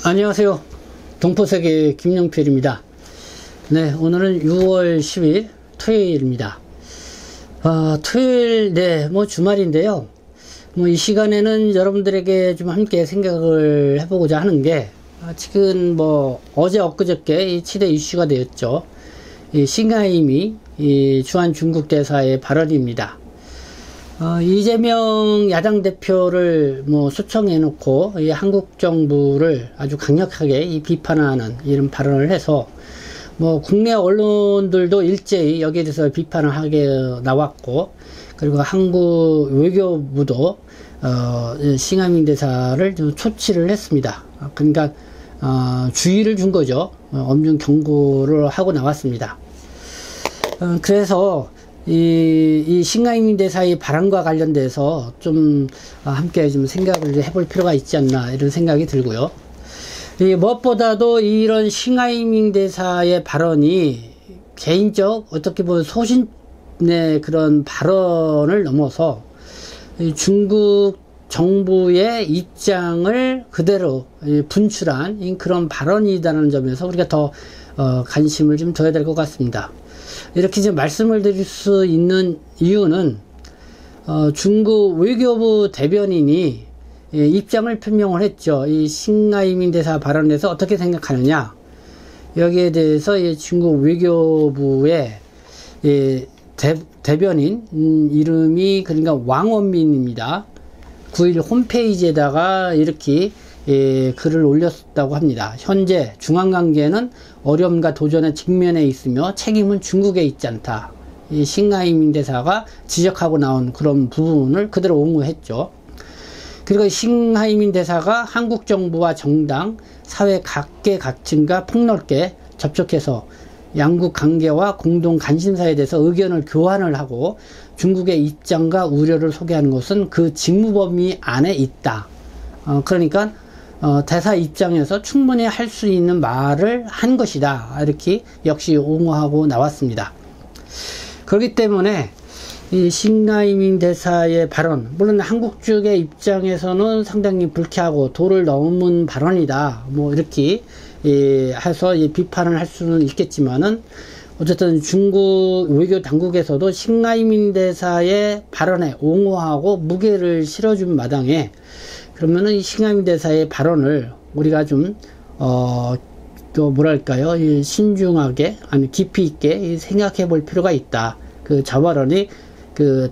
안녕하세요. 동포세계 김용필입니다. 네, 오늘은 6월 10일 토요일입니다. 토요일, 주말인데요. 이 시간에는 여러분들에게 좀 함께 생각을 해보고자 하는 게, 지금 어제 엊그저께 이 치대 이슈가 되었죠. 이 싱하이미, 이 주한 중국 대사의 발언입니다. 이재명 야당 대표를 초청해 놓고 이 한국 정부를 아주 강력하게 비판하는 이런 발언을 해서 국내 언론들도 일제히 여기에 대해서 비판을 하게 나왔고, 그리고 한국 외교부도 싱하이미 대사를 초치를 했습니다. 그러니까 주의를 준 거죠. 엄중 경고를 하고 나왔습니다. 그래서 이 싱하이미 대사의 발언과 관련돼서 좀 함께 좀 생각을 해볼 필요가 있지 않나 이런 생각이 들고요. 무엇보다도 이런 싱하이미 대사의 발언이 개인적 어떻게 보면 소신의 그런 발언을 넘어서 중국 정부의 입장을 그대로 분출한 그런 발언이라는 점에서 우리가 더 관심을 좀 둬야 될 것 같습니다. 이렇게 이제 말씀을 드릴 수 있는 이유는 중국 외교부 대변인이 입장을 표명을 했죠. 이 싱하이미 대사 발언에서 어떻게 생각하느냐, 여기에 대해서 중국 외교부의 대변인 이름이 그러니까 왕원민입니다. 9일 홈페이지에다가 이렇게 글을 올렸다고 합니다. 현재 중한관계는 어려움과 도전에 직면해 있으며 책임은 중국에 있지 않다. 이 싱하이미 대사가 지적하고 나온 그런 부분을 그대로 옹호했죠. 그리고 싱하이미 대사가 한국 정부와 정당, 사회 각계각층과 폭넓게 접촉해서 양국 관계와 공동 관심사에 대해서 의견을 교환을 하고 중국의 입장과 우려를 소개하는 것은 그 직무 범위 안에 있다. 그러니까 대사 입장에서 충분히 할 수 있는 말을 한 것이다. 이렇게 역시 옹호하고 나왔습니다. 그렇기 때문에 이 싱하이미 대사의 발언, 물론 한국 측의 입장에서는 상당히 불쾌하고 도를 넘은 발언이다. 이렇게 해서 비판을 할 수는 있겠지만은, 어쨌든 중국 외교 당국에서도 싱하이미 대사의 발언에 옹호하고 무게를 실어준 마당에, 그러면은 이 싱하이미 대사의 발언을 우리가 좀 신중하게, 아니 깊이 있게 생각해 볼 필요가 있다. 저 발언이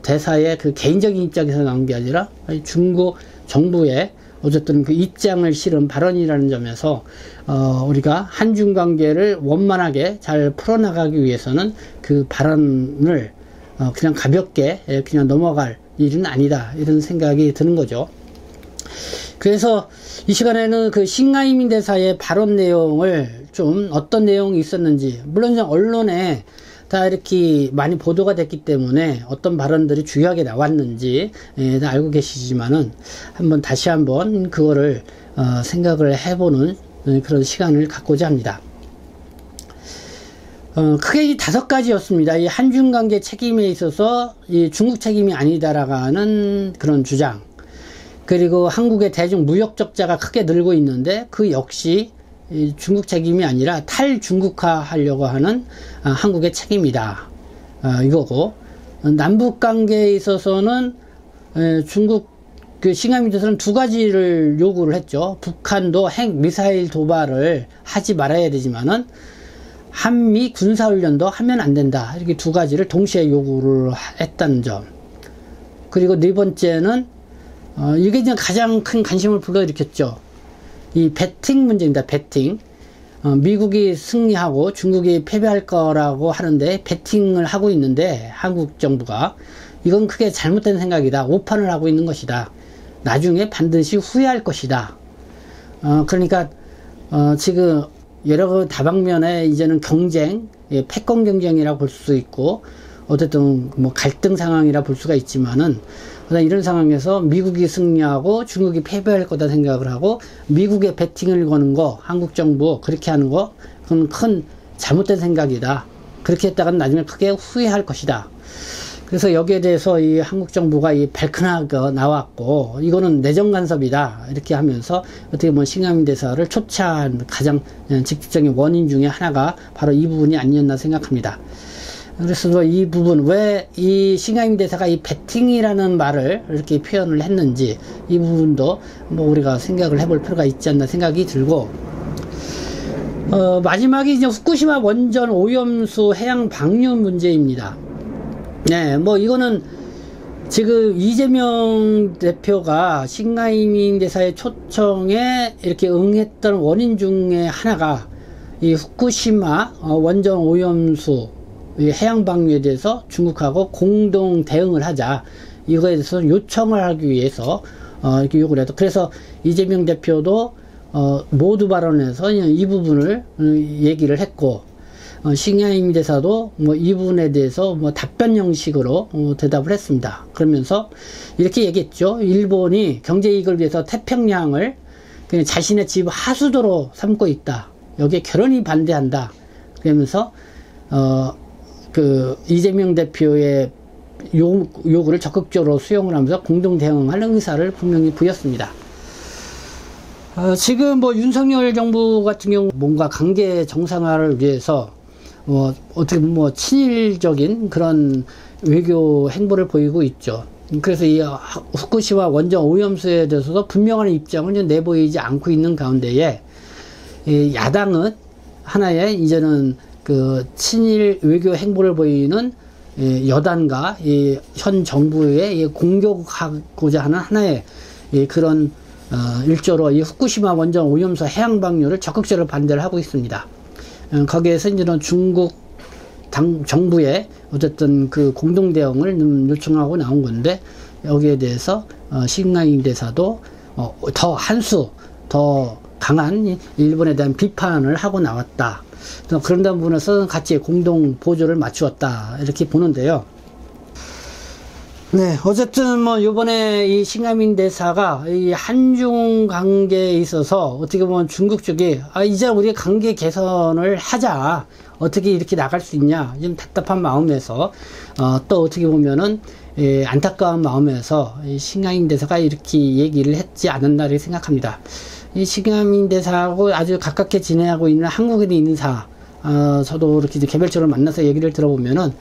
대사의 개인적인 입장에서 나온 게 아니라 중국 정부의 어쨌든 입장을 실은 발언이라는 점에서 우리가 한중 관계를 원만하게 잘 풀어나가기 위해서는 그 발언을 그냥 가볍게 그냥 넘어갈 일은 아니다, 이런 생각이 드는 거죠. 그래서 이 시간에는 싱하이미 대사의 발언 내용을 좀 어떤 내용이 있었는지, 물론 언론에 다 이렇게 많이 보도가 됐기 때문에 어떤 발언들이 중요하게 나왔는지 다 알고 계시지만은 다시 한번 그거를 생각을 해보는 그런 시간을 갖고자 합니다. 크게 5가지였습니다. 이 한중 관계 책임에 있어서 이 중국 책임이 아니다라는 그런 주장, 그리고 한국의 대중 무역 적자가 크게 늘고 있는데 그 역시 중국 책임이 아니라 탈중국화 하려고 하는 한국의 책임이다, 이거고, 남북 관계에 있어서는 중국 싱하이미 대사는 2가지를 요구를 했죠. 북한도 핵 미사일 도발을 하지 말아야 되지만은 한미 군사훈련도 하면 안 된다, 이렇게 2가지를 동시에 요구를 했다는 점. 그리고 4번째는 이게 이제 가장 큰 관심을 불러일으켰죠. 이 배팅 문제입니다. 배팅. 미국이 승리하고 중국이 패배할 거라고 하는데 배팅을 하고 있는데, 한국 정부가 이건 크게 잘못된 생각이다, 오판을 하고 있는 것이다, 나중에 반드시 후회할 것이다. 그러니까 지금 여러 다방면에 이제는 경쟁, 패권 경쟁이라고 볼 수 있고, 어쨌든 갈등 상황이라 볼 수가 있지만은, 이런 상황에서 미국이 승리하고 중국이 패배할 거다 생각을 하고 미국에 배팅을 거는 거, 한국 정부 그렇게 하는 거, 그건 큰 잘못된 생각이다. 그렇게 했다가는 나중에 크게 후회할 것이다. 그래서 여기에 대해서 이 한국 정부가 이 발끈하게 나왔고, 이거는 내정 간섭이다 이렇게 하면서 어떻게 보면 싱가민 대사를 초치한 가장 직접적인 원인 중에 하나가 바로 이 부분이 아니었나 생각합니다. 그래서 이 부분, 왜 이 싱가민 대사가 이 배팅이라는 말을 이렇게 표현을 했는지, 이 부분도 뭐 우리가 생각을 해볼 필요가 있지 않나 생각이 들고, 마지막에 이제 후쿠시마 원전 오염수 해양 방류 문제입니다. 네, 뭐 이거는 지금 이재명 대표가 싱가민 대사의 초청에 이렇게 응했던 원인 중에 하나가 이 후쿠시마 원전 오염수 해양 방류에 대해서 중국하고 공동 대응을 하자, 이거에 대해서 요청을 하기 위해서 이렇게 요구를 해도, 그래서 이재명 대표도 모두 발언에서 이 부분을 얘기를 했고, 싱가민 대사도 뭐 이 부분에 대해서 뭐 답변 형식으로 대답을 했습니다. 그러면서 이렇게 얘기했죠. 일본이 경제 이익을 위해서 태평양을 그냥 자신의 집 하수도로 삼고 있다. 여기에 결연히 반대한다. 그러면서 이재명 대표의 요구를 적극적으로 수용을 하면서 공동 대응할 의사를 분명히 보였습니다. 지금 뭐 윤석열 정부 같은 경우 뭔가 관계 정상화를 위해서 어떻게 보면 뭐 친일적인 그런 외교 행보를 보이고 있죠. 그래서 이 후쿠시마 원전 오염수에 대해서도 분명한 입장을 내보이지 않고 있는 가운데에, 이 야당은 하나의 이제는 그 친일 외교 행보를 보이는 여당과 이 현 정부에 공격하고자 하는 하나의 그런 일조로 이 후쿠시마 원전 오염수 해양 방류를 적극적으로 반대를 하고 있습니다. 거기에서 이제는 중국 정부의 어쨌든 그 공동 대응을 요청하고 나온 건데, 여기에 대해서 싱가민 대사도 더 더 강한 일본에 대한 비판을 하고 나왔다. 그런 부분에서 같이 공동 보조를 맞추었다 이렇게 보는데요. 네, 어쨌든 뭐 요번에 이 싱가민 대사가 이 한중 관계에 있어서 어떻게 보면 중국 쪽이 이제 우리 관계 개선을 하자, 어떻게 이렇게 나갈 수 있냐, 좀 답답한 마음에서 또 어떻게 보면은 안타까운 마음에서 이 싱가민 대사가 이렇게 얘기를 했지 않았나 이렇게 생각합니다. 이 싱가민 대사하고 아주 가깝게 지내고 있는 한국에 있는 인사, 저도 이렇게 개별적으로 만나서 얘기를 들어보면은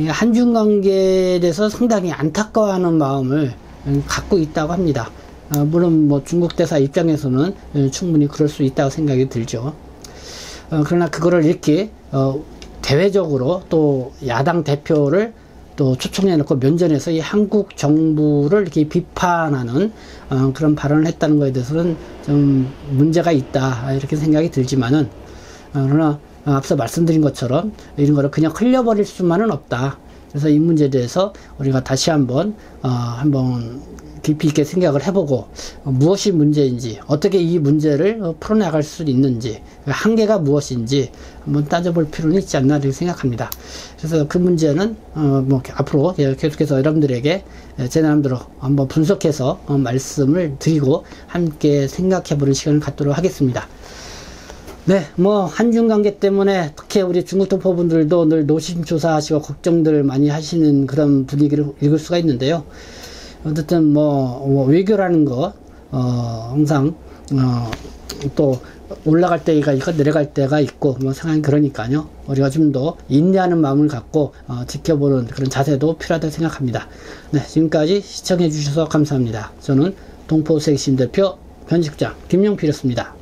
한중 관계에 대해서 상당히 안타까워하는 마음을 갖고 있다고 합니다. 물론 뭐 중국 대사 입장에서는 충분히 그럴 수 있다고 생각이 들죠. 그러나 그거를 이렇게 대외적으로 또 야당 대표를 또 초청해 놓고 면전에서 이 한국 정부를 이렇게 비판하는 그런 발언을 했다는 것에 대해서는 좀 문제가 있다 이렇게 생각이 들지만은, 그러나 앞서 말씀드린 것처럼 이런 거를 그냥 흘려버릴 수만은 없다. 그래서 이 문제에 대해서 우리가 다시 한번 깊이 있게 생각을 해보고, 무엇이 문제인지, 어떻게 이 문제를 풀어나갈 수 있는지, 한계가 무엇인지 한번 따져볼 필요는 있지 않나 이렇게 생각합니다. 그래서 그 문제는 뭐 앞으로 계속해서 여러분들에게 제 나름대로 한번 분석해서 말씀을 드리고 함께 생각해보는 시간을 갖도록 하겠습니다. 네, 뭐 한중 관계 때문에 특히 우리 중국 동포분들도 늘 노심초사하시고 걱정들 많이 하시는 그런 분위기를 읽을 수가 있는데요. 어쨌든 뭐 외교라는 거 항상 또 올라갈 때가 있고 내려갈 때가 있고 뭐 상황이 그러니까요. 우리가 좀 더 인내하는 마음을 갖고 지켜보는 그런 자세도 필요하다고 생각합니다. 네, 지금까지 시청해 주셔서 감사합니다. 저는 동포세계신 대표 편집장 김용필이었습니다.